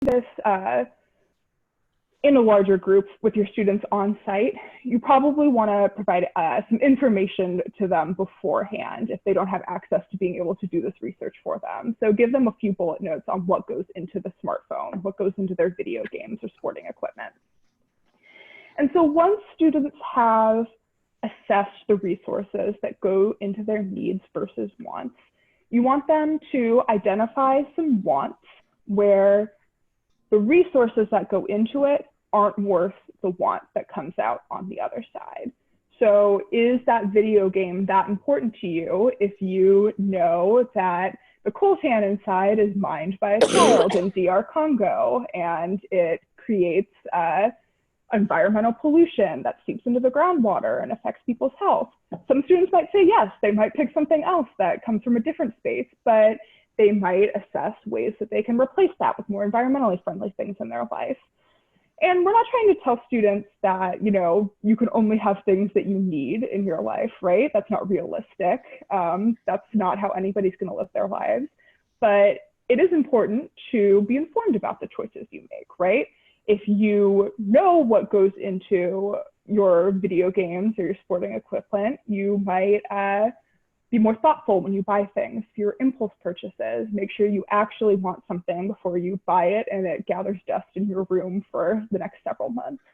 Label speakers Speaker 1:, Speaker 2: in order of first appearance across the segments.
Speaker 1: this in a larger group with your students on site, you probably want to provide some information to them beforehand if they don't have access to being able to do this research for them. So give them a few bullet notes on what goes into the smartphone, what goes into their video games or sporting equipment. And so once students have assessed the resources that go into their needs versus wants, you want them to identify some wants where the resources that go into it aren't worth the want that comes out on the other side. So is that video game that important to you if you know that the coltan inside is mined by a child in DR Congo and it creates environmental pollution that seeps into the groundwater and affects people's health? Some students might say yes, they might pick something else that comes from a different space, but they might assess ways that they can replace that with more environmentally friendly things in their life. And we're not trying to tell students that, you know, you can only have things that you need in your life, right? That's not realistic. That's not how anybody's going to live their lives. But it is important to be informed about the choices you make, right? If you know what goes into your video games or your sporting equipment, you might be more thoughtful when you buy things. Your impulse purchases, make sure you actually want something before you buy it and it gathers dust in your room for the next several months.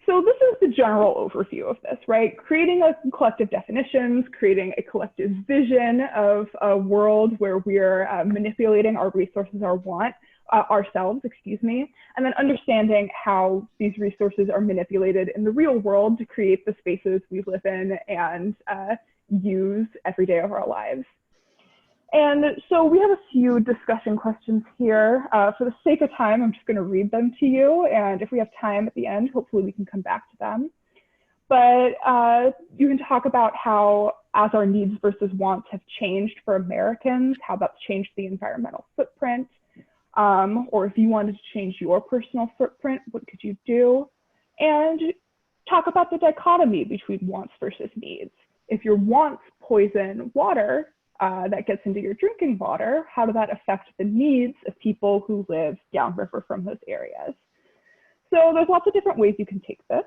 Speaker 1: So this is the general overview of this, right? Creating a collective definitions, creating a collective vision of a world where we're manipulating our resources, ourselves, and then understanding how these resources are manipulated in the real world to create the spaces we live in and use every day of our lives. And so we have a few discussion questions here. For the sake of time, I'm just going to read them to you. And if we have time at the end, hopefully we can come back to them. But you can talk about how, as our needs versus wants have changed for Americans, how that's changed the environmental footprint. Or if you wanted to change your personal footprint, what could you do? And talk about the dichotomy between wants versus needs. If your wants poison water that gets into your drinking water, how does that affect the needs of people who live downriver from those areas? So there's lots of different ways you can take this.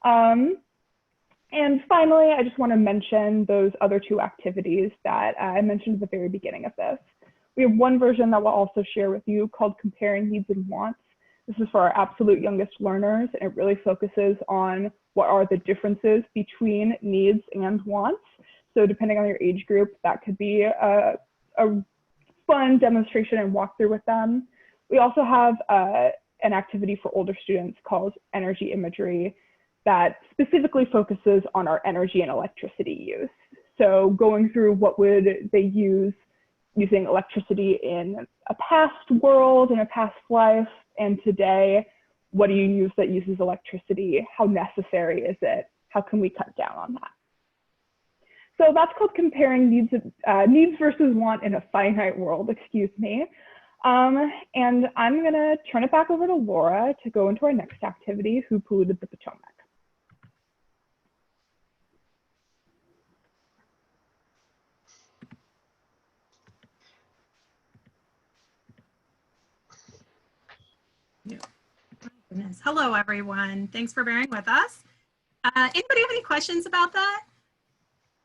Speaker 1: And finally, I just want to mention those other two activities that I mentioned at the very beginning of this. We have one version that we'll also share with you called Comparing Needs and Wants. This is for our absolute youngest learners, and it really focuses on what are the differences between needs and wants. So depending on your age group, that could be a fun demonstration and walkthrough with them. We also have an activity for older students called Energy Imagery that specifically focuses on our energy and electricity use. So going through what would they use using electricity in a past world, in a past life, and today, what do you use that uses electricity? How necessary is it? How can we cut down on that? So that's called Comparing Needs versus Want in a Finite World, And I'm gonna turn it back over to Laura to go into our next activity, Who Polluted the Potomac?
Speaker 2: Yeah. Goodness. Hello, everyone. Thanks for bearing with us. Anybody have any questions about that?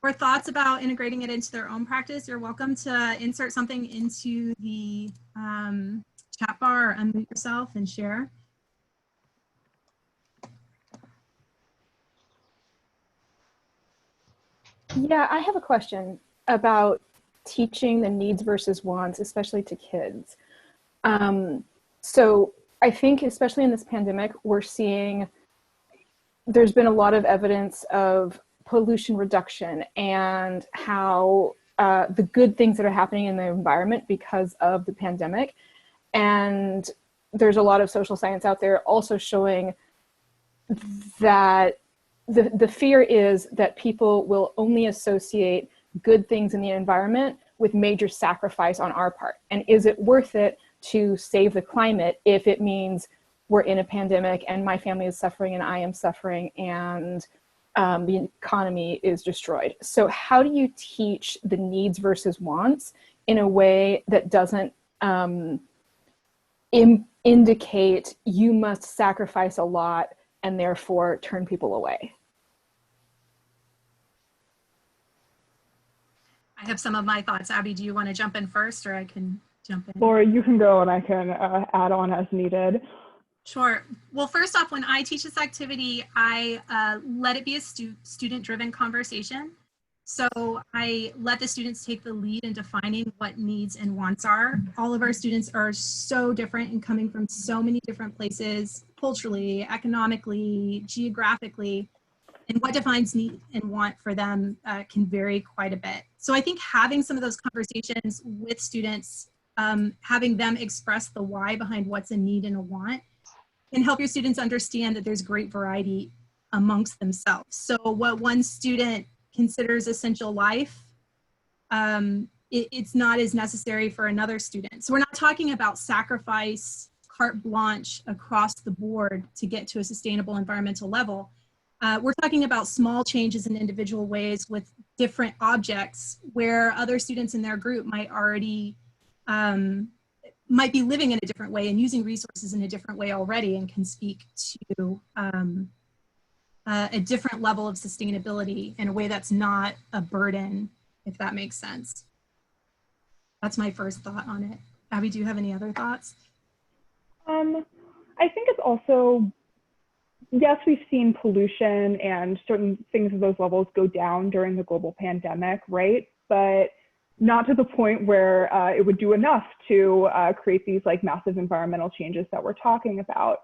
Speaker 2: Or thoughts about integrating it into their own practice? You're welcome to insert something into the chat bar or unmute yourself and share.
Speaker 3: Yeah, I have a question about teaching the needs versus wants, especially to kids. So I think, especially in this pandemic, we're seeing there's been a lot of evidence of pollution reduction and how the good things that are happening in the environment because of the pandemic. And there's a lot of social science out there also showing that the fear is that people will only associate good things in the environment with major sacrifice on our part. And is it worth it to save the climate if it means we're in a pandemic and my family is suffering and I am suffering and the economy is destroyed? So how do you teach the needs versus wants in a way that doesn't indicate you must sacrifice a lot and therefore turn people away.
Speaker 2: I have some of my thoughts. Abby, do you want to jump in first, or I can jump in?
Speaker 1: Laura, you can go and I can add on as needed.
Speaker 2: Sure. Well, first off, when I teach this activity, I let it be a student-driven conversation. So I let the students take the lead in defining what needs and wants are. All of our students are so different and coming from so many different places, culturally, economically, geographically, and what defines need and want for them can vary quite a bit. So I think having some of those conversations with students, having them express the why behind what's a need and a want, can help your students understand that there's great variety amongst themselves. So what one student considers essential life, it's not as necessary for another student. So we're not talking about sacrifice, carte blanche across the board to get to a sustainable environmental level. We're talking about small changes in individual ways with different objects where other students in their group might already, might be living in a different way and using resources in a different way already, and can speak to a different level of sustainability in a way that's not a burden, if that makes sense. That's my first thought on it. Abby, do you have any other thoughts?
Speaker 1: I think it's also, yes, we've seen pollution and certain things of those levels go down during the global pandemic, right? But not to the point where it would do enough to create these like massive environmental changes that we're talking about.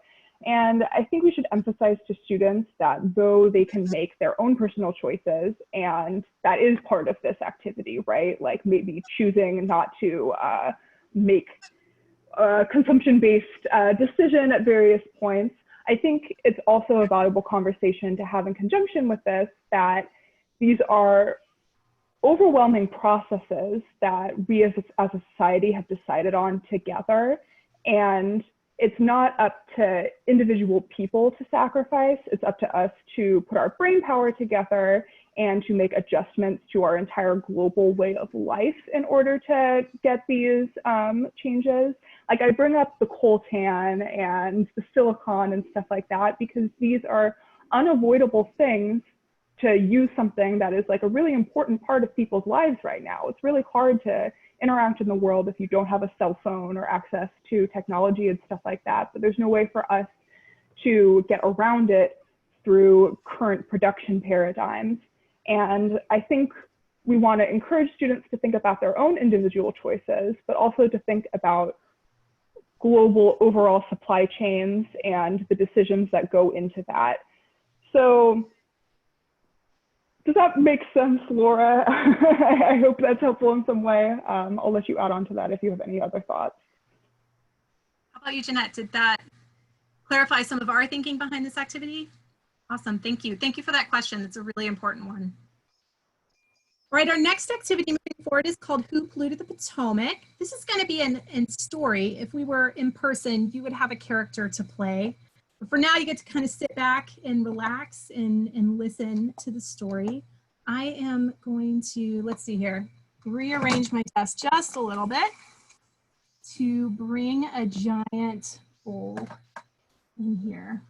Speaker 1: And I think we should emphasize to students that though they can make their own personal choices, and that is part of this activity, right? Like maybe choosing not to make a consumption-based decision at various points. I think it's also a valuable conversation to have in conjunction with this, that these are overwhelming processes that we as a society have decided on together. And it's not up to individual people to sacrifice. It's up to us to put our brain power together and to make adjustments to our entire global way of life in order to get these changes. Like I bring up the coltan and the silicon and stuff like that because these are unavoidable things to use something that is like a really important part of people's lives right now. It's really hard to interact in the world if you don't have a cell phone or access to technology and stuff like that. But there's no way for us to get around it through current production paradigms. And I think we want to encourage students to think about their own individual choices, but also to think about global overall supply chains and the decisions that go into that. So does that make sense, Laura? I hope that's helpful in some way. I'll let you add on to that if you have any other thoughts.
Speaker 2: How about you, Jeanette? Did that clarify some of our thinking behind this activity? Awesome, thank you. Thank you for that question. It's a really important one. All right, our next activity moving forward is called Who Polluted the Potomac? This is going to be in story. If we were in person, you would have a character to play. But for now, you get to kind of sit back and relax and listen to the story. I am going to, let's see here, rearrange my desk just a little bit to bring a giant bowl in here.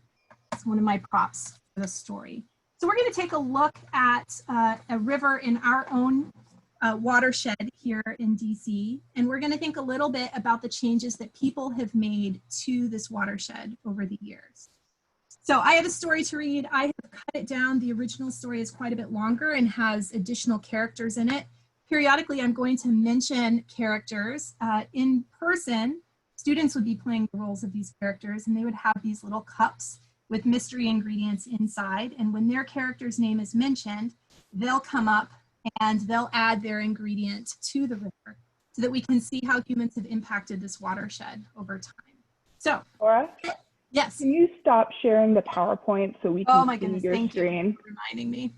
Speaker 2: It's one of my props for the story. So we're going to take a look at a river in our own watershed here in DC, and we're going to think a little bit about the changes that people have made to this watershed over the years. So I have a story to read. I have cut it down. The original story is quite a bit longer and has additional characters in it. Periodically, I'm going to mention characters. In person, students would be playing the roles of these characters, and they would have these little cups with mystery ingredients inside. And when their character's name is mentioned, they'll come up and they'll add their ingredient to the river so that we can see how humans have impacted this watershed over time. So,
Speaker 1: Laura?
Speaker 2: Yes.
Speaker 1: Can you stop sharing the PowerPoint so we can see your
Speaker 2: Thank
Speaker 1: screen?
Speaker 2: You for reminding me.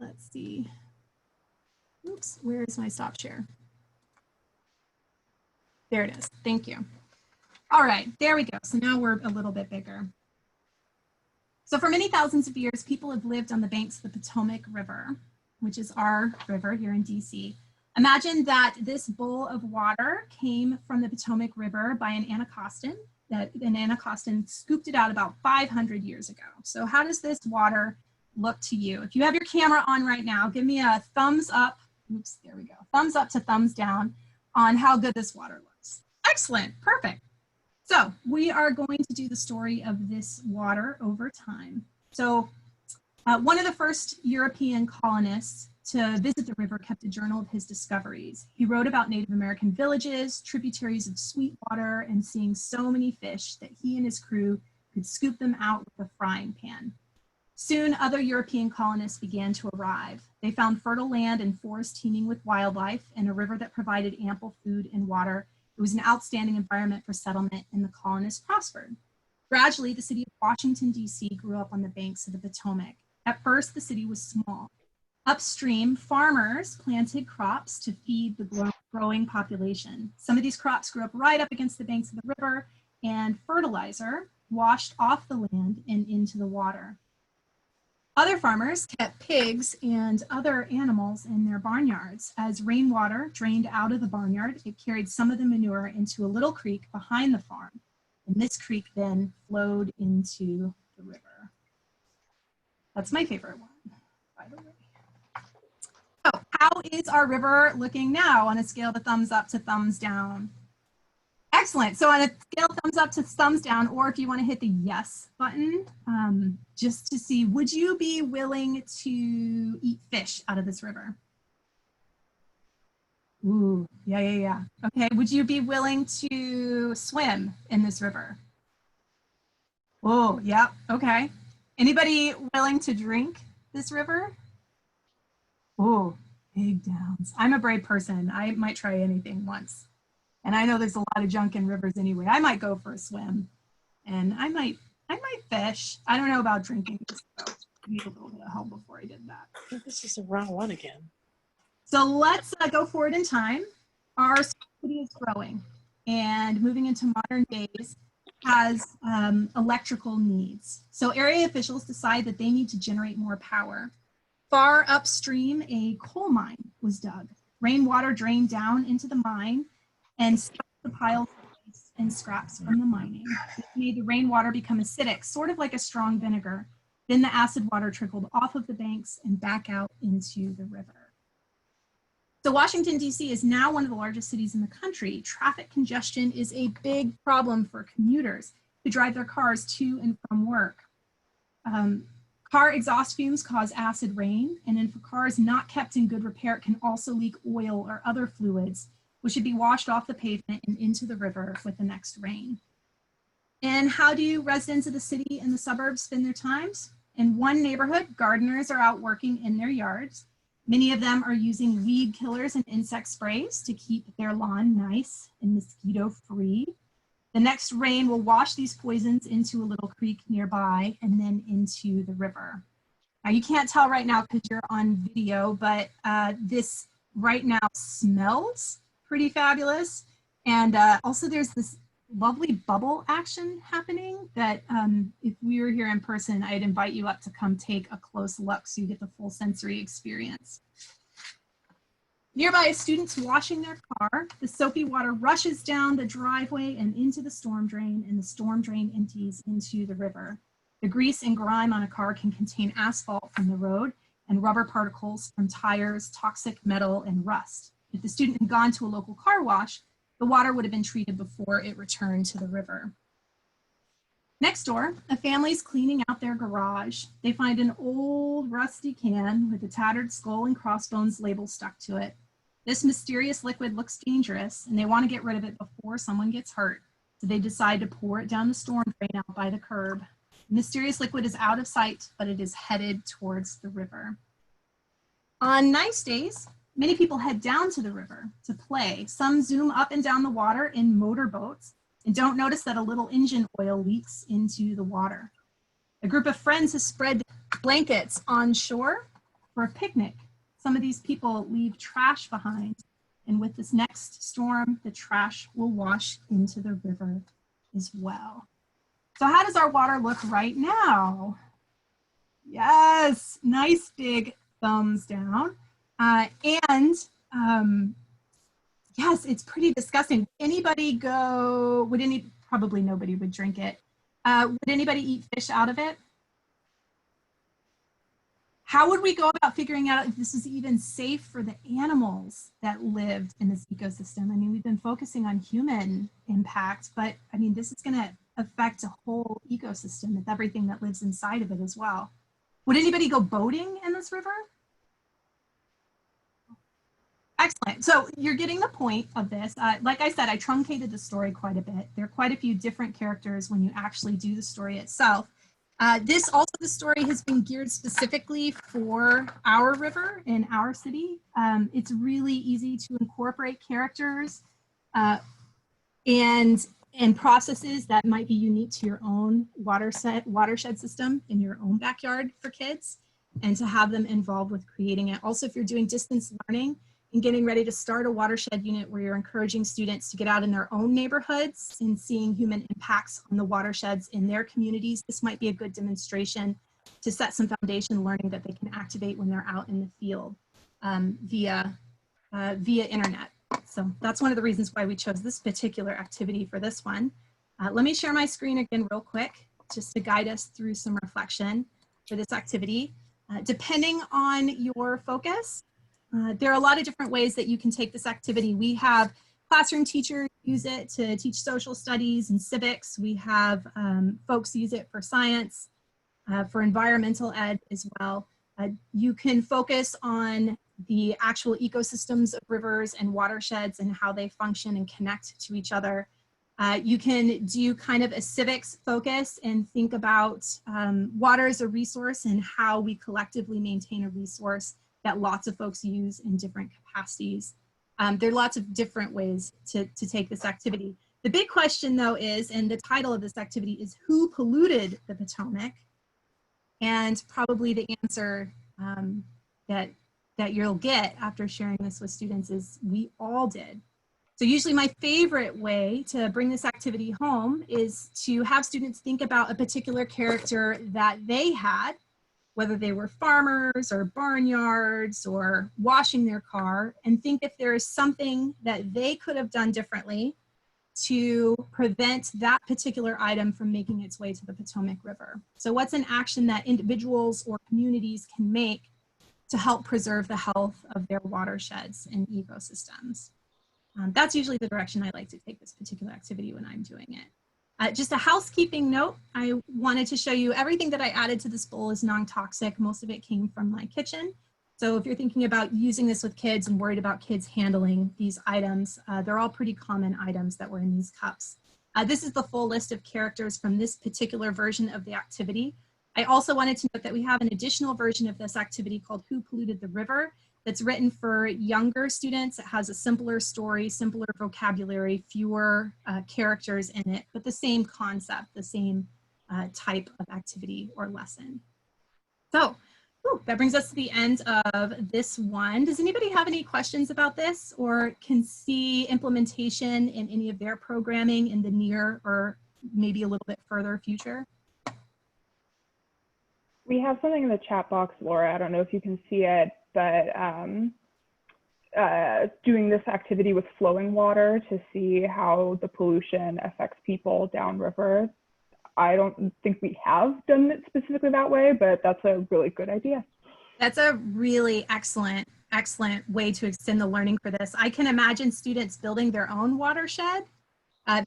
Speaker 2: Let's see. Oops, where is my stop share? There it is. Thank you. All right, there we go. So now we're a little bit bigger. So for many thousands of years, people have lived on the banks of the Potomac River, which is our river here in DC, Imagine that this bowl of water came from the Potomac River by an Anacostan, that an Anacostan scooped it out about 500 years ago. So how does this water look to you? If you have your camera on right now, give me a thumbs up. Oops, there we go. Thumbs up to thumbs down on how good this water looks. Excellent, perfect. So we are going to do the story of this water over time. So one of the first European colonists to visit the river kept a journal of his discoveries. He wrote about Native American villages, tributaries of sweet water, and seeing so many fish that he and his crew could scoop them out with a frying pan. Soon, other European colonists began to arrive. They found fertile land and forests teeming with wildlife and a river that provided ample food and water. It was an outstanding environment for settlement, and the colonists prospered. Gradually, the city of Washington, D.C. grew up on the banks of the Potomac. At first, the city was small. Upstream, farmers planted crops to feed the growing population. Some of these crops grew up right up against the banks of the river, and fertilizer washed off the land and into the water. Other farmers kept pigs and other animals in their barnyards. As rainwater drained out of the barnyard, it carried some of the manure into a little creek behind the farm. And this creek then flowed into the river. That's my favorite one, by the way. So how is our river looking now on a scale of thumbs up to thumbs down? Excellent. So on a scale of thumbs up to thumbs down, or if you want to hit the yes button, just to see, would you be willing to eat fish out of this river? Ooh, yeah. Okay, would you be willing to swim in this river? Oh, yeah, okay. Anybody willing to drink this river? Oh, big downs. I'm a brave person. I might try anything once. And I know there's a lot of junk in rivers anyway. I might go for a swim, and I might fish. I don't know about drinking. So I need a little bit of help before I did that.
Speaker 4: I think this is the wrong one again.
Speaker 2: So let's go forward in time. Our society is growing, and moving into modern days has electrical needs. So area officials decide that they need to generate more power. Far upstream, a coal mine was dug. Rainwater drained down into the mine and stuck the piles of waste and scraps from the mining. It made the rainwater become acidic, sort of like a strong vinegar. Then the acid water trickled off of the banks and back out into the river. So Washington, D.C. is now one of the largest cities in the country. Traffic congestion is a big problem for commuters who drive their cars to and from work. Car exhaust fumes cause acid rain, and if a car is not kept in good repair, it can also leak oil or other fluids, which should be washed off the pavement and into the river with the next rain. And how do residents of the city and the suburbs spend their times? In one neighborhood, gardeners are out working in their yards. Many of them are using weed killers and insect sprays to keep their lawn nice and mosquito-free. The next rain will wash these poisons into a little creek nearby and then into the river. Now you can't tell right now because you're on video, but this right now smells pretty fabulous. And also there's this lovely bubble action happening that if we were here in person, I'd invite you up to come take a close look so you get the full sensory experience. Nearby is students washing their car. The soapy water rushes down the driveway and into the storm drain, and the storm drain empties into the river. The grease and grime on a car can contain asphalt from the road and rubber particles from tires, toxic metal, and rust. If the student had gone to a local car wash, the water would have been treated before it returned to the river. Next door, a family's cleaning out their garage. They find an old rusty can with a tattered skull and crossbones label stuck to it. This mysterious liquid looks dangerous, and they want to get rid of it before someone gets hurt. So they decide to pour it down the storm drain out by the curb. The mysterious liquid is out of sight, but it is headed towards the river. On nice days, many people head down to the river to play. Some zoom up and down the water in motorboats and don't notice that a little engine oil leaks into the water. A group of friends has spread blankets on shore for a picnic. Some of these people leave trash behind, and with this next storm, the trash will wash into the river as well. So how does our water look right now? Yes, nice big thumbs down. And Yes, it's pretty disgusting. Anybody go, probably nobody would drink it. Would anybody eat fish out of it? How would we go about figuring out if this is even safe for the animals that lived in this ecosystem? I mean, we've been focusing on human impact, but I mean, this is gonna affect a whole ecosystem with everything that lives inside of it as well. Would anybody go boating in this river? Excellent. So you're getting the point of this. Like I said, I truncated the story quite a bit. There are quite a few different characters when you actually do the story itself. The story has been geared specifically for our river in our city. It's really easy to incorporate characters and processes that might be unique to your own watershed system in your own backyard for kids, and to have them involved with creating it. Also, if you're doing distance learning and getting ready to start a watershed unit where you're encouraging students to get out in their own neighborhoods and seeing human impacts on the watersheds in their communities, this might be a good demonstration to set some foundation learning that they can activate when they're out in the field via internet. So that's one of the reasons why we chose this particular activity for this one. Let me share my screen again real quick, just to guide us through some reflection for this activity. Depending on your focus, there are a lot of different ways that you can take this activity. We have classroom teachers use it to teach social studies and civics. We have folks use it for science, for environmental ed as well. You can focus on the actual ecosystems of rivers and watersheds and how they function and connect to each other. You can do kind of a civics focus and think about water as a resource and how we collectively maintain a resource that lots of folks use in different capacities. There are lots of different ways to take this activity. The big question though is, and the title of this activity is, who polluted the Potomac? And probably the answer that you'll get after sharing this with students is, we all did. So usually my favorite way to bring this activity home is to have students think about a particular character that they had, whether they were farmers or barnyards or washing their car, and think if there is something that they could have done differently to prevent that particular item from making its way to the Potomac River. So what's an action that individuals or communities can make to help preserve the health of their watersheds and ecosystems? That's usually the direction I like to take this particular activity when I'm doing it. Just a housekeeping note, I wanted to show you everything that I added to this bowl is non-toxic. Most of it came from my kitchen. So if you're thinking about using this with kids and worried about kids handling these items, they're all pretty common items that were in these cups. This is the full list of characters from this particular version of the activity. I also wanted to note that we have an additional version of this activity called Who Polluted the River? That's written for younger students. It has a simpler story, simpler vocabulary, fewer characters in it, but the same concept, the same type of activity or lesson. So that brings us to the end of this one. Does anybody have any questions about this or can see implementation in any of their programming in the near or maybe a little bit further future?
Speaker 1: We have something in the chat box, Laura. I don't know if you can see it, but doing this activity with flowing water to see how the pollution affects people downriver. I don't think we have done it specifically that way, but that's a really good idea.
Speaker 2: That's a really excellent way to extend the learning for this. I can imagine students building their own watershed,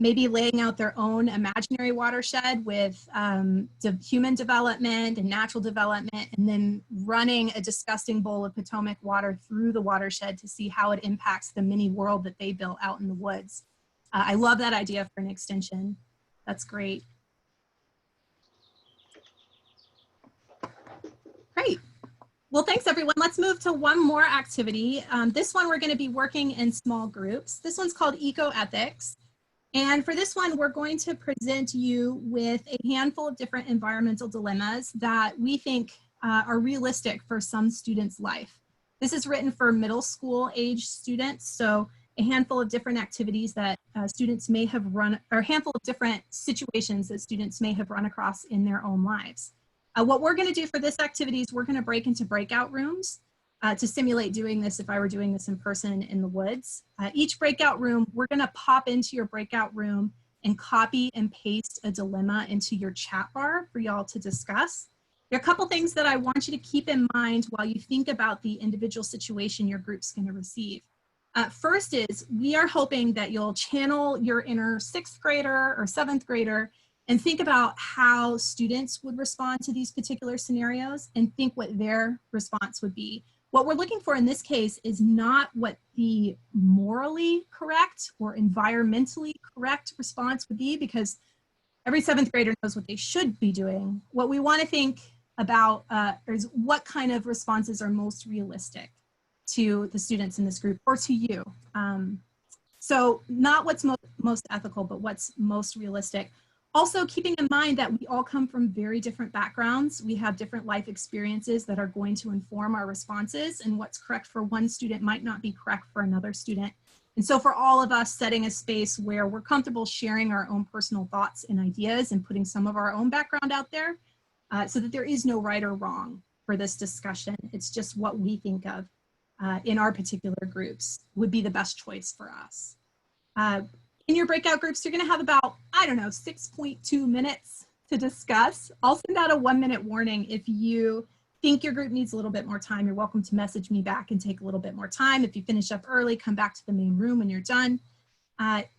Speaker 2: maybe laying out their own imaginary watershed with human development and natural development, and then running a disgusting bowl of Potomac water through the watershed to see how it impacts the mini world that they built out in the woods. I love that idea for an extension. That's great. Great. Well, thanks everyone. Let's move to one more activity. This one we're going to be working in small groups. This one's called Ecoethics. And for this one, we're going to present you with a handful of different environmental dilemmas that we think are realistic for some students' life. This is written for middle school age students, so a handful of different activities that students may have run, or a handful of different situations that students may have run across in their own lives. What we're going to do for this activity is we're going to break into breakout rooms. to simulate doing this if I were doing this in person in the woods. Each breakout room, we're going to pop into your breakout room and copy and paste a dilemma into your chat bar for y'all to discuss. There are a couple things that I want you to keep in mind while you think about the individual situation your group's going to receive. First is, we are hoping that you'll channel your inner 6th grader or 7th grader and think about how students would respond to these particular scenarios and think what their response would be. What we're looking for in this case is not what the morally correct or environmentally correct response would be, because every 7th grader knows what they should be doing. What we want to think about is what kind of responses are most realistic to the students in this group or to you. So not what's most ethical, but what's most realistic. Also keeping in mind that we all come from very different backgrounds. We have different life experiences that are going to inform our responses, and what's correct for one student might not be correct for another student. And so for all of us, setting a space where we're comfortable sharing our own personal thoughts and ideas and putting some of our own background out there so that there is no right or wrong for this discussion. It's just what we think of in our particular groups would be the best choice for us. In your breakout groups, you're going to have about, I don't know, 6.2 minutes to discuss. I'll send out a 1-minute warning if you think your group needs a little bit more time. You're welcome to message me back and take a little bit more time. If you finish up early, come back to the main room when you're done.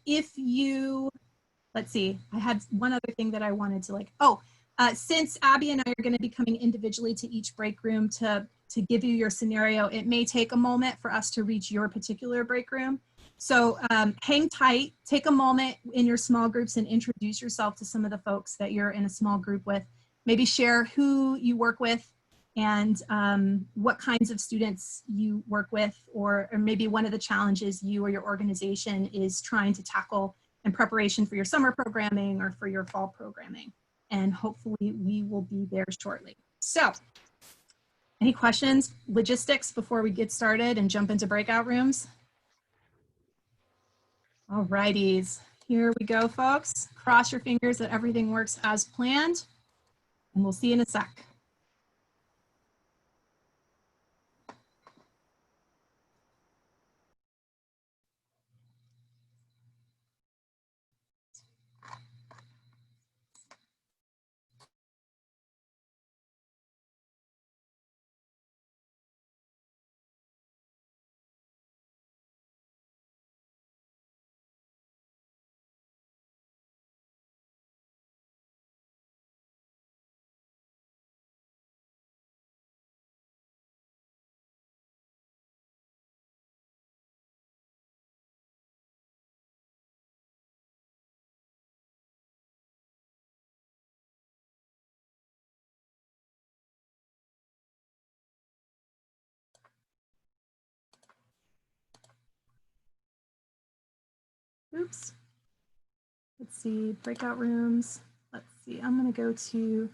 Speaker 2: If you, let's see, I had one other thing that I wanted to since Abby and I are going to be coming individually to each break room to give you your scenario, it may take a moment for us to reach your particular break room. So hang tight, take a moment in your small groups and introduce yourself to some of the folks that you're in a small group with. Maybe share who you work with and what kinds of students you work with, or maybe one of the challenges you or your organization is trying to tackle in preparation for your summer programming or for your fall programming. And hopefully we will be there shortly. So any questions, logistics before we get started and jump into breakout rooms? All righties, here we go, folks. Cross your fingers that everything works as planned, and we'll see you in a sec. Oops. Let's see, breakout rooms. Let's see, I'm gonna go to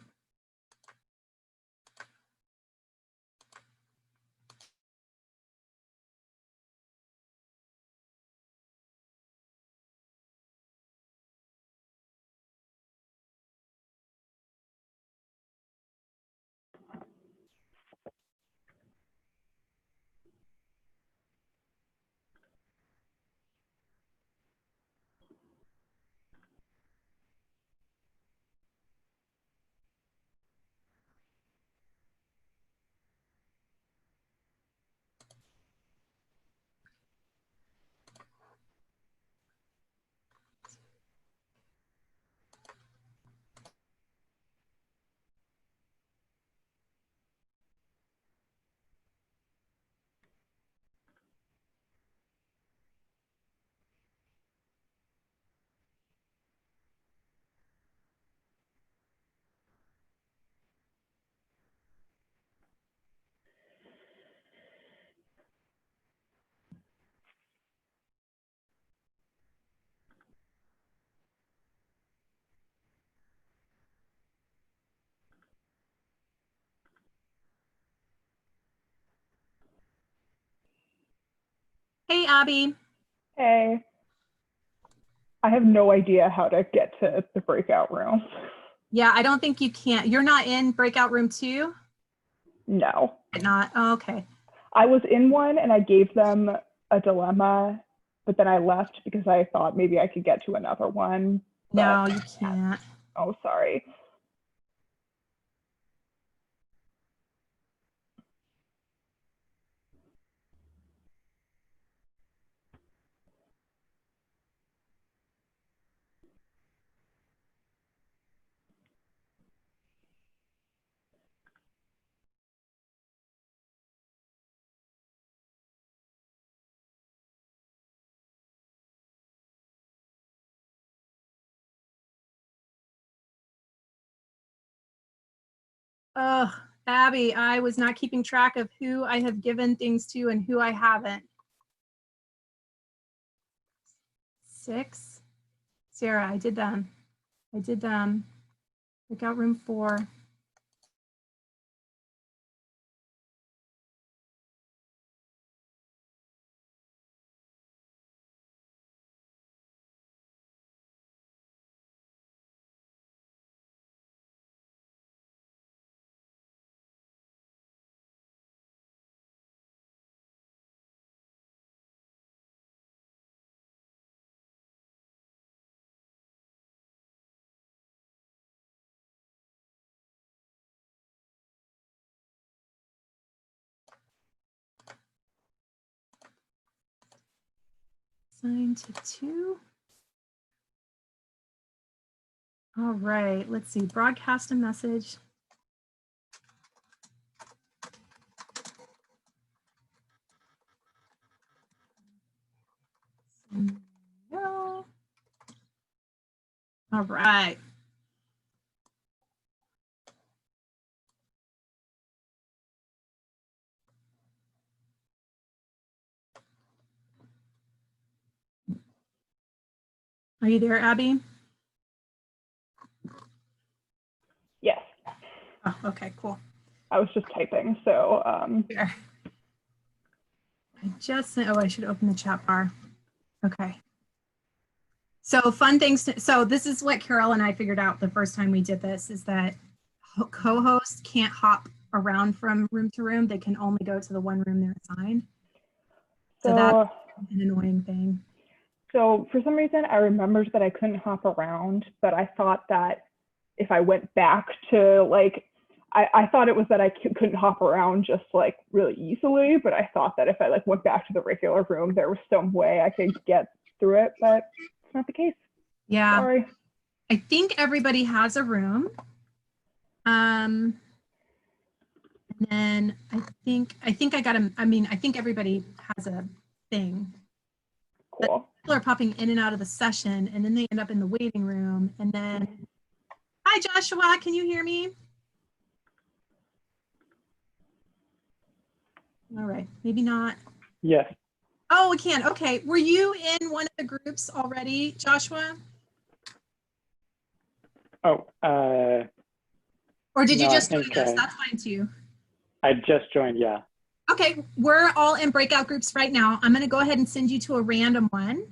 Speaker 2: Hey, Abby.
Speaker 1: Hey. I have no idea how to get to the breakout room.
Speaker 2: Yeah, I don't think you can. You're not in breakout room 2?
Speaker 1: No.
Speaker 2: Not. Oh, okay.
Speaker 1: I was in one and I gave them a dilemma, but then I left because I thought maybe I could get to another one.
Speaker 2: No, you can't.
Speaker 1: Oh, sorry.
Speaker 2: Oh, Abby, I was not keeping track of who I have given things to and who I haven't. 6. Sarah, I did them. I did them. Pick out room 4. Assign to 2. All right, let's see. Broadcast a message. No. All right. Are you there, Abby?
Speaker 1: Yes.
Speaker 2: Oh, okay, cool.
Speaker 1: I was just typing, so.
Speaker 2: Here. I just sent, oh, I should open the chat bar. Okay. So fun things to, so this is what Carol and I figured out the first time we did this, is that co-hosts can't hop around from room to room. They can only go to the one room they're assigned. So that's an annoying thing.
Speaker 1: So for some reason, I remembered that I couldn't hop around, but I thought that if I went back to like, I thought it was that I couldn't hop around just like really easily, but I thought that if I like went back to the regular room, there was some way I could get through it, but it's not the case.
Speaker 2: Yeah.
Speaker 1: Sorry.
Speaker 2: I think everybody has a room. And then I think I got a, I mean, I think everybody has a thing.
Speaker 1: Cool.
Speaker 2: But people are popping in and out of the session, and then they end up in the waiting room. And then, hi Joshua, can you hear me? All right, maybe not.
Speaker 5: Yes.
Speaker 2: Oh, we can. Okay. Were you in one of the groups already, Joshua?
Speaker 5: Oh,
Speaker 2: Or did you
Speaker 5: no,
Speaker 2: just join us? That's fine too.
Speaker 5: I just joined, yeah.
Speaker 2: Okay, we're all in breakout groups right now. I'm going to go ahead and send you to a random one.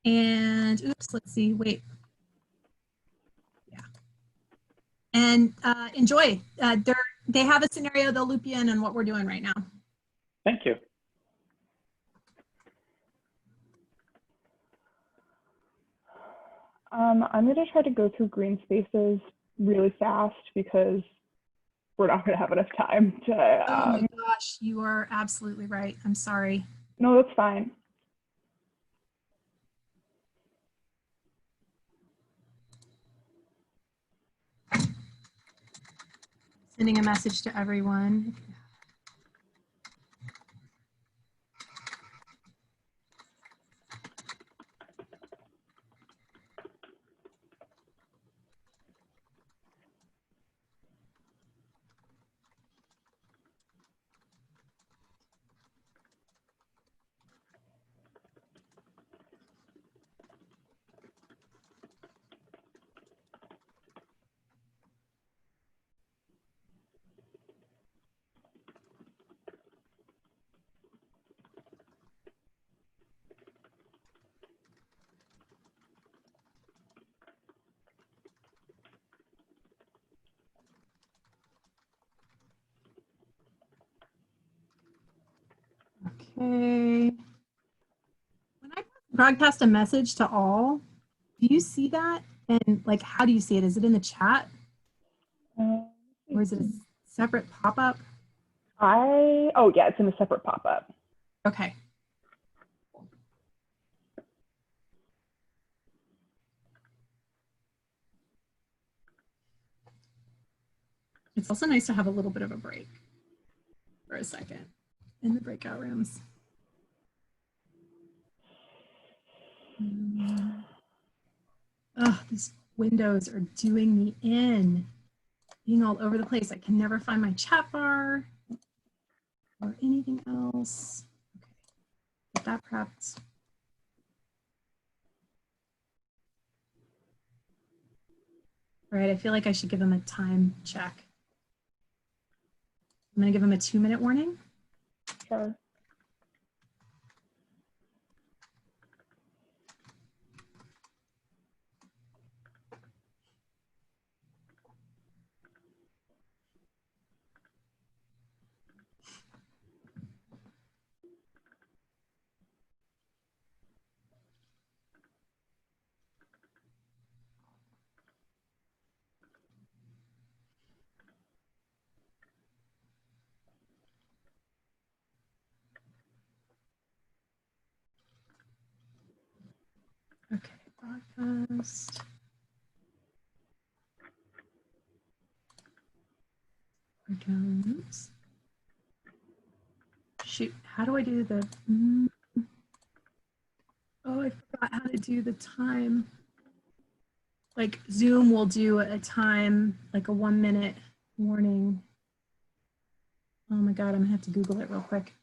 Speaker 2: And oops, let's see. Wait. Yeah. And enjoy. They have a scenario they'll loop you in on what we're doing right now.
Speaker 5: Thank you.
Speaker 1: I'm going to try to go through green spaces really fast because we're not going to have enough time to.
Speaker 2: Oh my gosh, you are absolutely right. I'm sorry.
Speaker 1: No, that's fine.
Speaker 2: Sending a message to everyone. Okay. When I broadcast a message to all, do you see that? And like, how do you see it? Is it in the chat or is it a separate pop-up?
Speaker 1: Oh yeah, it's in a separate pop-up.
Speaker 2: Okay. It's also nice to have a little bit of a break for a second in the breakout rooms. Oh, these windows are doing me in, being all over the place. I can never find my chat bar or anything else. Okay, get that prepped. All right, I feel like I should give them a time check. I'm gonna give them a 2-minute warning.
Speaker 1: Sure.
Speaker 2: Okay, broadcast. Jones. Shoot, how do I do the, oh, I forgot how to do the time. Like Zoom will do a time, like a 1-minute warning. Oh my God, I'm gonna have to Google it real quick.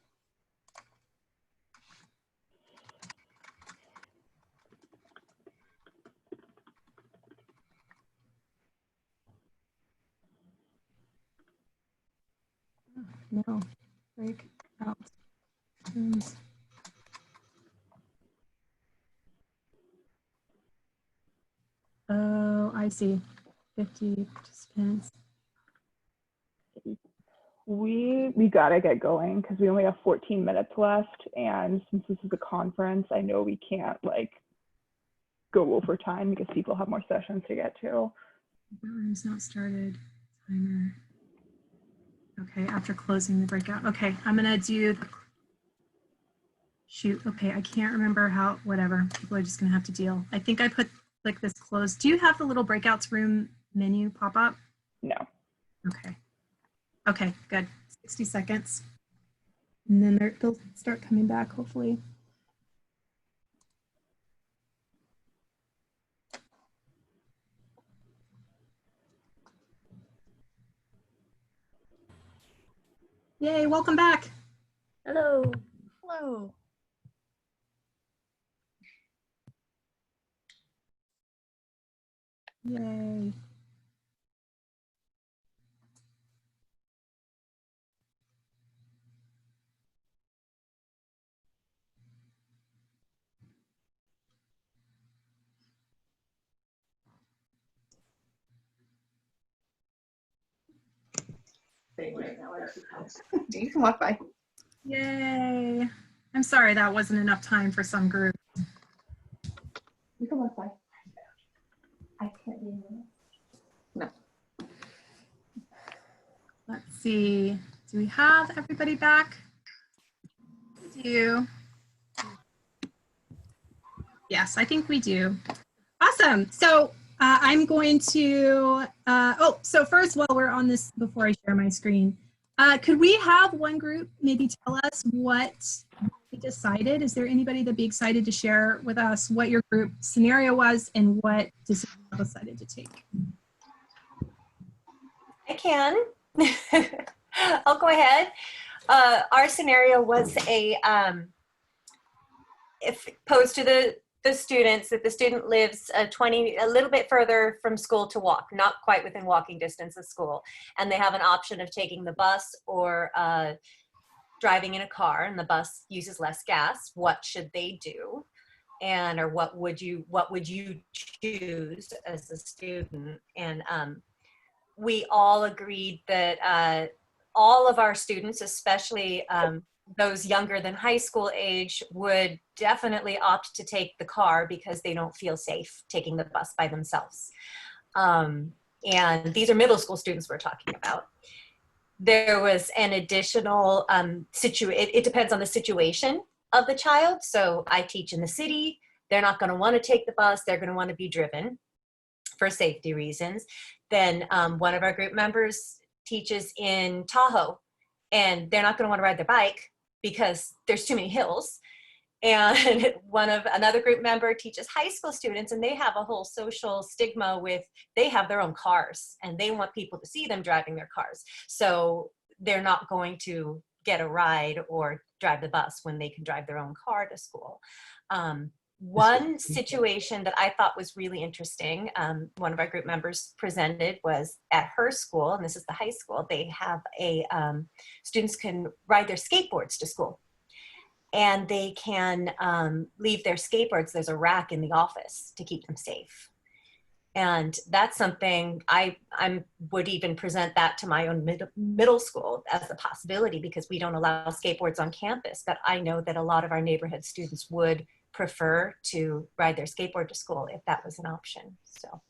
Speaker 2: No, break out. Oh, I see. 50 participants.
Speaker 1: We gotta get going because we only have 14 minutes left, and since this is a conference, I know we can't like go over time because people have more sessions to get to.
Speaker 2: The room's not started. Timer. Okay, after closing the breakout. Okay, I'm gonna do the, shoot, okay, I can't remember how, whatever. People are just gonna have to deal. I think I put like this closed. Do you have the little breakouts room menu pop up?
Speaker 1: No.
Speaker 2: Okay. Okay, good. 60 seconds. And then they'll start coming back, hopefully. Yay, welcome back.
Speaker 6: Hello.
Speaker 4: Hello.
Speaker 2: Yay.
Speaker 6: You can walk by.
Speaker 2: Yay. I'm sorry that wasn't enough time for some groups.
Speaker 6: You can walk by. I can't be in there. No.
Speaker 2: Let's see. Do we have everybody back? We do. Yes, I think we do. Awesome. So I'm going to, so first, while we're on this, before I share my screen, could we have one group maybe tell us what we decided? Is there anybody that'd be excited to share with us what your group scenario was and what decision you decided to take?
Speaker 7: I can. I'll go ahead. Our scenario was if posed to the students that the student lives a little bit further from school to walk, not quite within walking distance of school, and they have an option of taking the bus or driving in a car, and the bus uses less gas. What should they do? And or what would you choose as a student? And we all agreed that all of our students, especially those younger than high school age would definitely opt to take the car because they don't feel safe taking the bus by themselves. And these are middle school students we're talking about. There was an additional it depends on the situation of the child. So I teach in the city. They're not going to want to take the bus. They're going to want to be driven for safety reasons. Then one of our group members teaches in Tahoe, and they're not going to want to ride their bike because there's too many hills. And another group member teaches high school students, and they have a whole social stigma with, they have their own cars and they want people to see them driving their cars. So they're not going to get a ride or drive the bus when they can drive their own car to school. One situation that I thought was really interesting, one of our group members presented, was at her school, and this is the high school, they have students can ride their skateboards to school. And they can leave their skateboards. There's a rack in the office to keep them safe. And that's something I would even present that to my own middle school as a possibility, because we don't allow skateboards on campus. But I know that a lot of our neighborhood students would prefer to ride their skateboard to school if that was an option. So.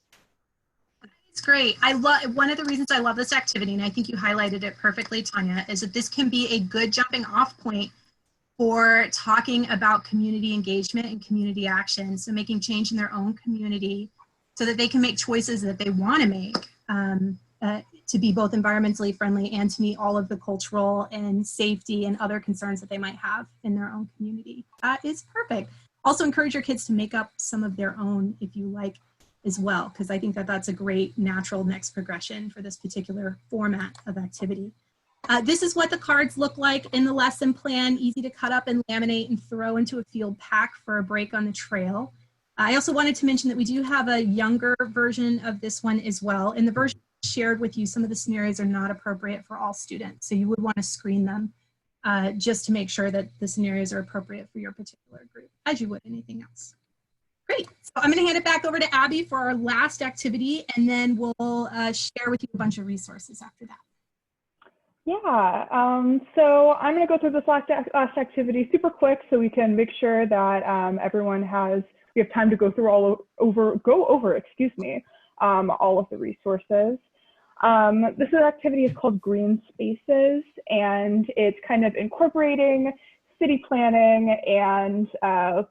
Speaker 2: It's great. One of the reasons I love this activity, and I think you highlighted it perfectly, Tanya, is that this can be a good jumping off point for talking about community engagement and community action. So making change in their own community so that they can make choices that they want to make to be both environmentally friendly and to meet all of the cultural and safety and other concerns that they might have in their own community. That is perfect. Also encourage your kids to make up some of their own if you like as well, because I think that that's a great natural next progression for this particular format of activity. This is what the cards look like in the lesson plan, easy to cut up and laminate and throw into a field pack for a break on the trail. I also wanted to mention that we do have a younger version of this one as well. In the version shared with you, some of the scenarios are not appropriate for all students, so you would want to screen them just to make sure that the scenarios are appropriate for your particular group, as you would anything else. Great, so I'm going to hand it back over to Abby for our last activity, and then we'll share with you a bunch of resources after that.
Speaker 1: Yeah, so I'm going to go through this last activity super quick so we can make sure that everyone we have time to go through all over, excuse me, all of the resources. This activity is called Green Spaces, and it's kind of incorporating city planning and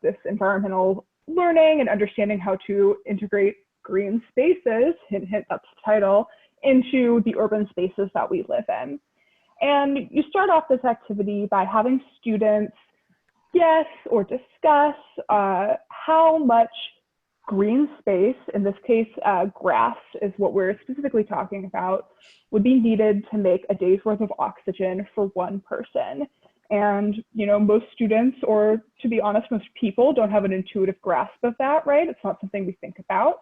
Speaker 1: this environmental learning and understanding how to integrate green spaces, hint, hint, that's the title, into the urban spaces that we live in. And you start off this activity by having students guess or discuss how much green space, in this case, grass is what we're specifically talking about, would be needed to make a day's worth of oxygen for one person. And, you know, most students, or to be honest, most people don't have an intuitive grasp of that, right? It's not something we think about,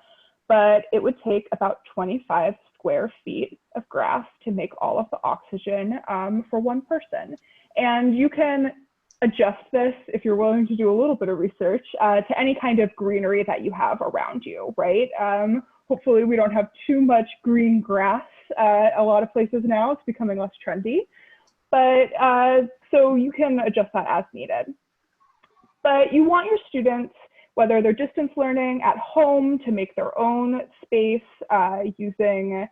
Speaker 1: but it would take about 25 square feet of grass to make all of the oxygen for one person. And you can adjust this, if you're willing to do a little bit of research, to any kind of greenery that you have around you, right? Hopefully we don't have too much green grass. A lot of places now, it's becoming less trendy. But so you can adjust that as needed. But you want your students, whether they're distance learning at home, to make their own space using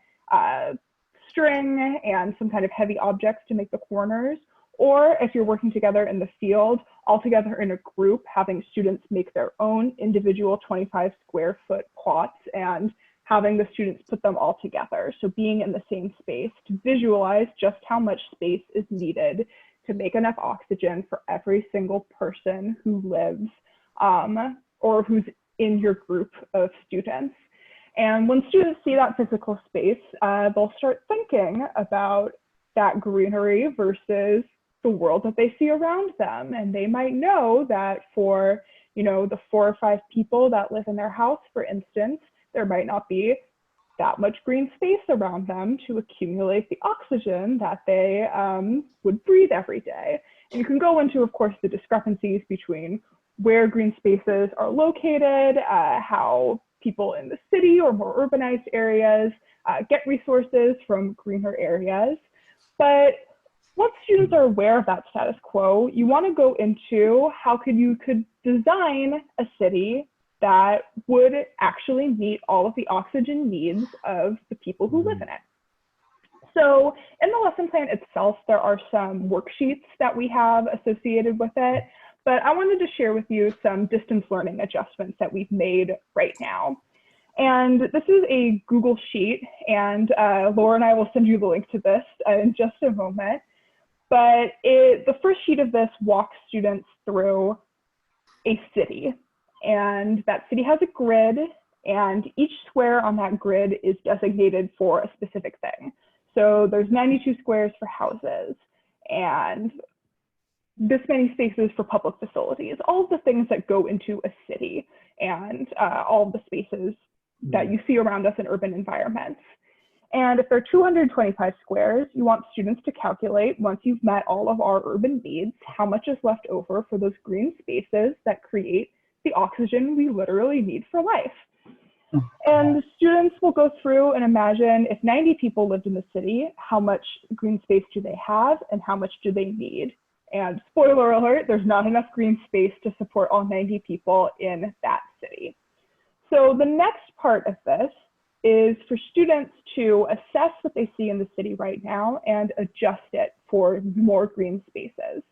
Speaker 1: string and some kind of heavy objects to make the corners, or if you're working together in the field, all together in a group, having students make their own individual 25 square foot plots and having the students put them all together. So being in the same space to visualize just how much space is needed to make enough oxygen for every single person who lives or who's in your group of students. And when students see that physical space, they'll start thinking about that greenery versus the world that they see around them. And they might know that for, you know, the 4 or 5 people that live in their house, for instance, there might not be that much green space around them to accumulate the oxygen that they would breathe every day. And you can go into, of course, the discrepancies between where green spaces are located, how people in the city or more urbanized areas get resources from greener areas. But once students are aware of that status quo, you want to go into how you could design a city that would actually meet all of the oxygen needs of the people who live in it. So in the lesson plan itself, there are some worksheets that we have associated with it, but I wanted to share with you some distance learning adjustments that we've made right now. And this is a Google sheet, and Laura and I will send you the link to this in just a moment. But the first sheet of this walks students through a city, and that city has a grid, and each square on that grid is designated for a specific thing. So there's 92 squares for houses, and this many spaces for public facilities, all of the things that go into a city, and all of the spaces that you see around us in urban environments. And if there are 225 squares, you want students to calculate, once you've met all of our urban needs, how much is left over for those green spaces that create the oxygen we literally need for life. And the students will go through and imagine, if 90 people lived in the city, how much green space do they have and how much do they need? And spoiler alert, there's not enough green space to support all 90 people in that city. So the next part of this is for students to assess what they see in the city right now and adjust it for more green spaces.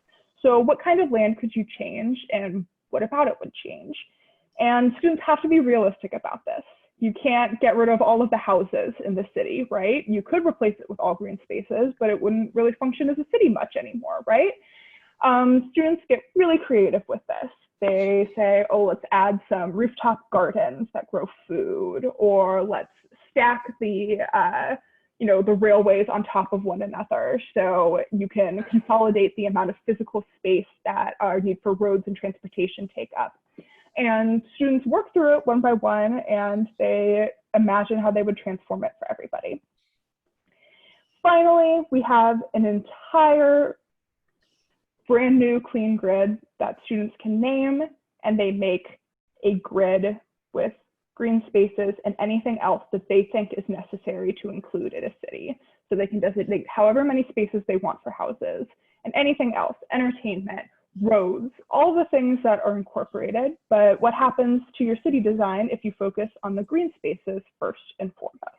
Speaker 1: So what kind of land could you change and what about it would change? And students have to be realistic about this. You can't get rid of all of the houses in the city, right? You could replace it with all green spaces, but it wouldn't really function as a city much anymore, right? Students get really creative with this. They say, oh, let's add some rooftop gardens that grow food, or let's stack the the railways on top of one another so you can consolidate the amount of physical space that our need for roads and transportation take up. And students work through it one by one, and they imagine how they would transform it for everybody. Finally, we have an entire brand new clean grid that students can name, and they make a grid with green spaces and anything else that they think is necessary to include in a city. So they can designate however many spaces they want for houses and anything else, entertainment, roads, all the things that are incorporated. But what happens to your city design if you focus on the green spaces first and foremost?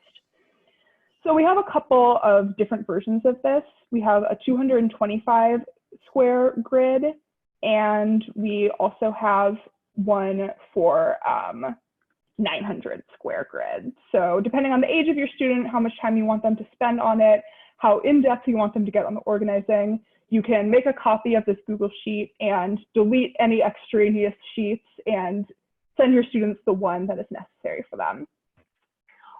Speaker 1: So we have a couple of different versions of this. We have a 225 square grid, and we also have one for 900 square grid. So depending on the age of your student, how much time you want them to spend on it, how in-depth you want them to get on the organizing, you can make a copy of this Google sheet and delete any extraneous sheets and send your students the one that is necessary for them.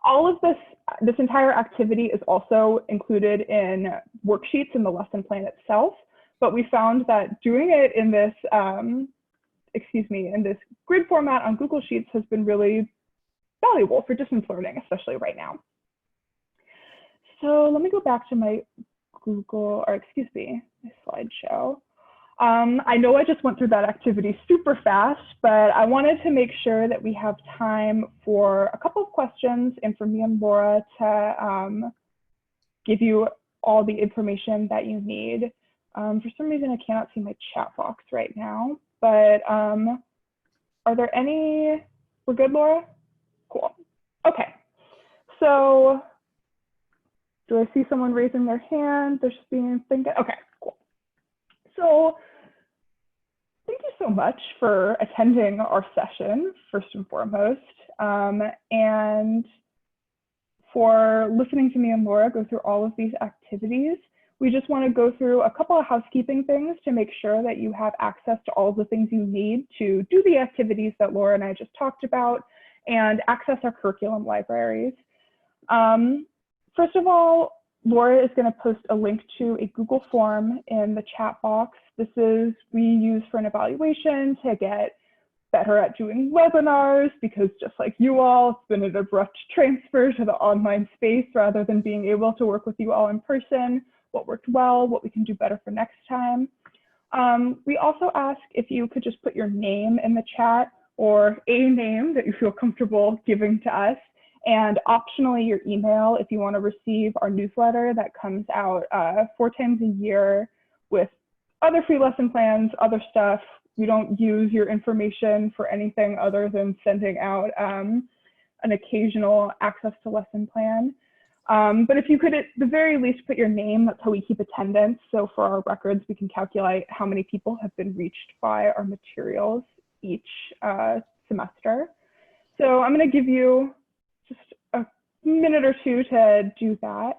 Speaker 1: All of this entire activity is also included in worksheets in the lesson plan itself, but we found that doing it in this, in this grid format on Google Sheets has been really valuable for distance learning, especially right now. So let me go back to my my slideshow. I know I just went through that activity super fast, but I wanted to make sure that we have time for a couple of questions and for me and Laura to give you all the information that you need. For some reason, I cannot see my chat box right now, but are there any, we're good, Laura? Cool. Okay, so do I see someone raising their hand? They're just being thinking, okay, cool. So thank you so much for attending our session, first and foremost, and for listening to me and Laura go through all of these activities. We just want to go through a couple of housekeeping things to make sure that you have access to all the things you need to do the activities that Laura and I just talked about and access our curriculum libraries. First of all, Laura is going to post a link to a Google form in the chat box. This is, we use for an evaluation to get better at doing webinars, because just like you all, it's been an abrupt transfer to the online space rather than being able to work with you all in person. What worked well, what we can do better for next time. We also ask if you could just put your name in the chat, or a name that you feel comfortable giving to us, and optionally your email if you want to receive our newsletter that comes out 4 times a year with other free lesson plans, other stuff. We don't use your information for anything other than sending out an occasional access to lesson plan. But if you could at the very least put your name, that's how we keep attendance. So for our records, we can calculate how many people have been reached by our materials each semester. So I'm going to give you just a minute or two to do that.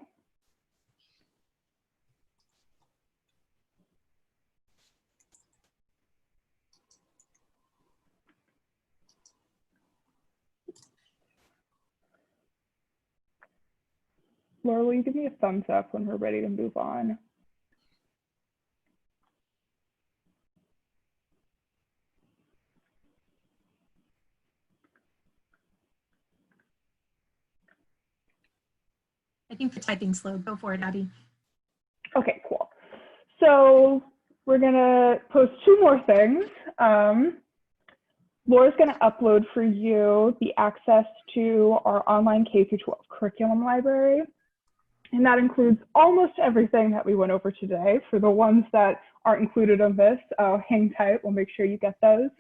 Speaker 1: Laura, will you give me a thumbs up when we're ready to move on?
Speaker 2: I think the typing's slow. Go for it, Abby.
Speaker 1: Okay, cool. So we're gonna post 2 more things. Laura's gonna upload for you the access to our online K-12 curriculum library. And that includes almost everything that we went over today. For the ones that aren't included on this, hang tight, we'll make sure you get those.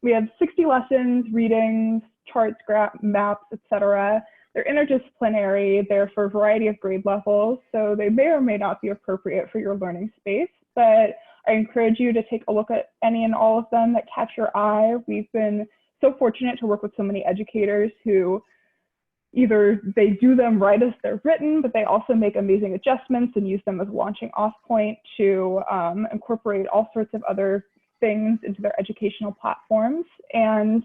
Speaker 1: We have 60 lessons, readings, charts, maps, etc. They're interdisciplinary, they're for a variety of grade levels, so they may or may not be appropriate for your learning space, but I encourage you to take a look at any and all of them that catch your eye. We've been so fortunate to work with so many educators who either they do them right as they're written, but they also make amazing adjustments and use them as launching off point to incorporate all sorts of other things into their educational platforms. And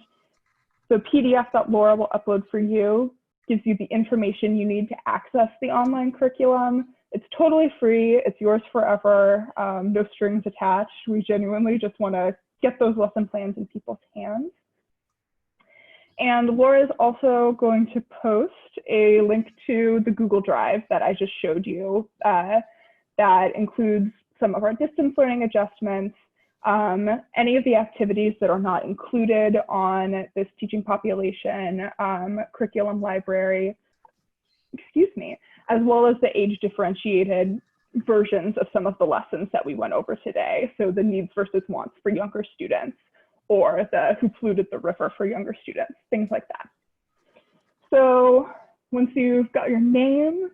Speaker 1: the PDF that Laura will upload for you gives you the information you need to access the online curriculum. It's totally free, it's yours forever, no strings attached. We genuinely just want to get those lesson plans in people's hands. And Laura is also going to post a link to the Google Drive that I just showed you that includes some of our distance learning adjustments, any of the activities that are not included on this teaching population curriculum library, as well as the age differentiated versions of some of the lessons that we went over today. So the needs versus wants for younger students, or the who polluted the river for younger students, things like that. So once you've got your name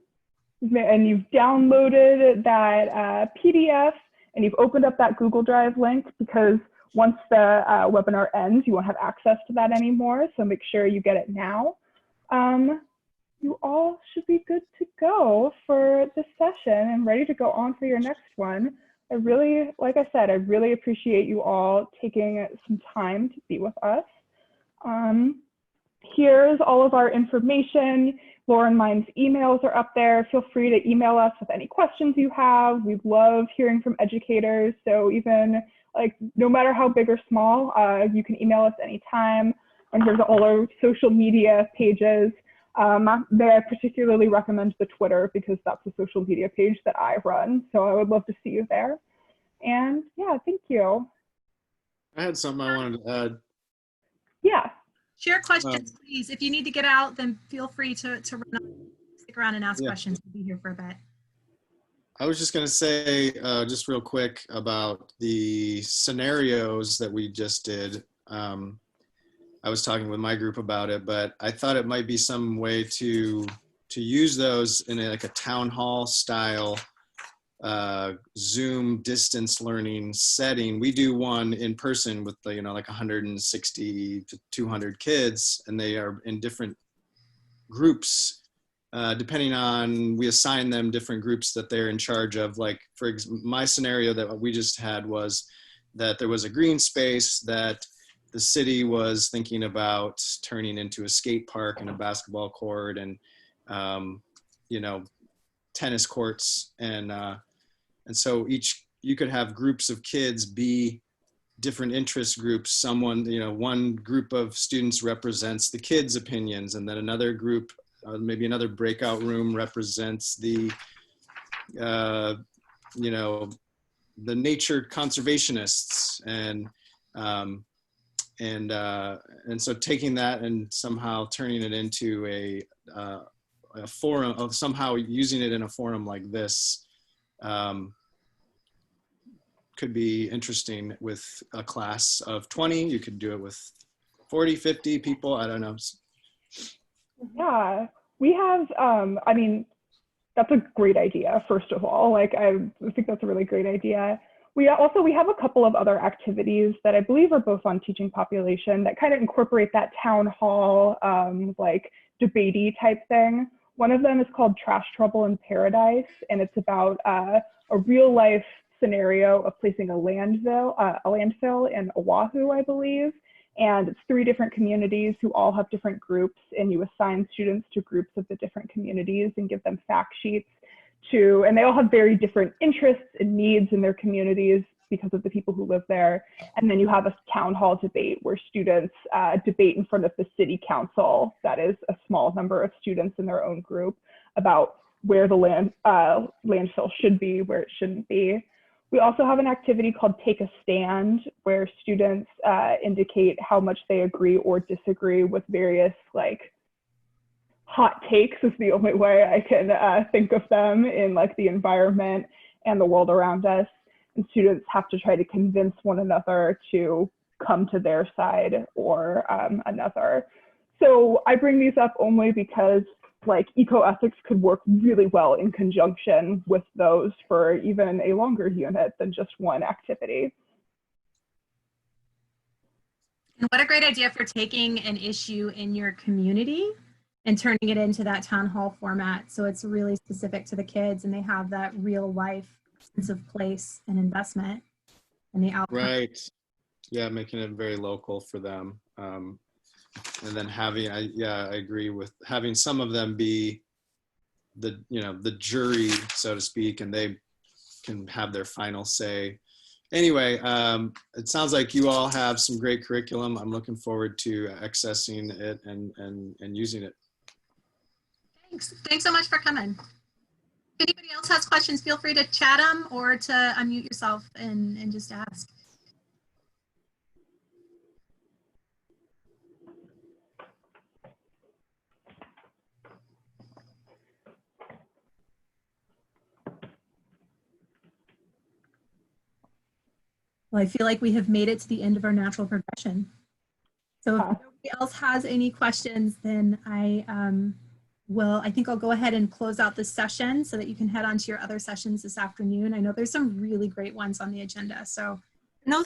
Speaker 1: and you've downloaded that PDF and you've opened up that Google Drive link, because once the webinar ends, you won't have access to that anymore. So make sure you get it now. You all should be good to go for this session and ready to go on for your next one. I really, like I said, I really appreciate you all taking some time to be with us. Here's all of our information. Laura and mine's emails are up there. Feel free to email us with any questions you have. We love hearing from educators. So even like, no matter how big or small, you can email us anytime. And here's all our social media pages. I particularly recommend the Twitter because that's the social media page that I run. So I would love to see you there. And yeah, thank you.
Speaker 8: I had something I wanted to add.
Speaker 1: Yeah.
Speaker 2: Share questions, please. If you need to get out, then feel free to run up, stick around and ask questions. We'll be here for a bit.
Speaker 8: I was just going to say, just real quick about the scenarios that we just did. I was talking with my group about it, but I thought it might be some way to use those in like a town hall style Zoom distance learning setting. We do one in person with like 160 to 200 kids, and they are in different groups. Depending on, we assign them different groups that they're in charge of. Like for my scenario that we just had was that there was a green space that the city was thinking about turning into a skate park and a basketball court and, tennis courts. And so you could have groups of kids be different interest groups. One group of students represents the kids' opinions, and then another group, maybe another breakout room represents the, the nature conservationists, and so taking that and somehow turning it into a forum of somehow using it in a forum like this could be interesting with a class of 20. You could do it with 40, 50 people. I don't know.
Speaker 1: Yeah, we have, I mean, that's a great idea, first of all. Like, I think that's a really great idea. We have a couple of other activities that I believe are both on teaching population that kind of incorporate that town hall, like debatey type thing. One of them is called Trash Trouble in Paradise, and it's about a real life scenario of placing a landfill in Oahu, I believe. And it's 3 different communities who all have different groups, and you assign students to groups of the different communities and give them fact sheets and they all have very different interests and needs in their communities because of the people who live there. And then you have a town hall debate where students debate in front of the city council, that is a small number of students in their own group, about where the landfill should be, where it shouldn't be. We also have an activity called Take a Stand, where students indicate how much they agree or disagree with various like hot takes, is the only way I can think of them, in like the environment and the world around us. And students have to try to convince one another to come to their side or another. So I bring these up only because like eco-ethics could work really well in conjunction with those for even a longer unit than just one activity.
Speaker 2: And what a great idea for taking an issue in your community and turning it into that town hall format. So it's really specific to the kids and they have that real life sense of place and investment and the outcome.
Speaker 8: Right. Yeah, making it very local for them. And then having, I agree with having some of them be the jury, so to speak, and they can have their final say. Anyway, it sounds like you all have some great curriculum. I'm looking forward to accessing it and using it.
Speaker 2: Thanks so much for coming. If anybody else has questions, feel free to chat them or to unmute yourself and just ask. Well, I feel like we have made it to the end of our natural progression. So if nobody else has any questions, then I think I'll go ahead and close out this session so that you can head on to your other sessions this afternoon. I know there's some really great ones on the agenda. So
Speaker 9: no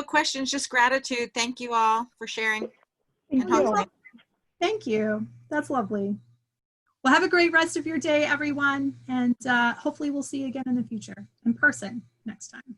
Speaker 9: questions, just gratitude. Thank you all for sharing.
Speaker 2: Thank you. That's lovely. Well, have a great rest of your day, everyone. And hopefully we'll see you again in the future in person next time.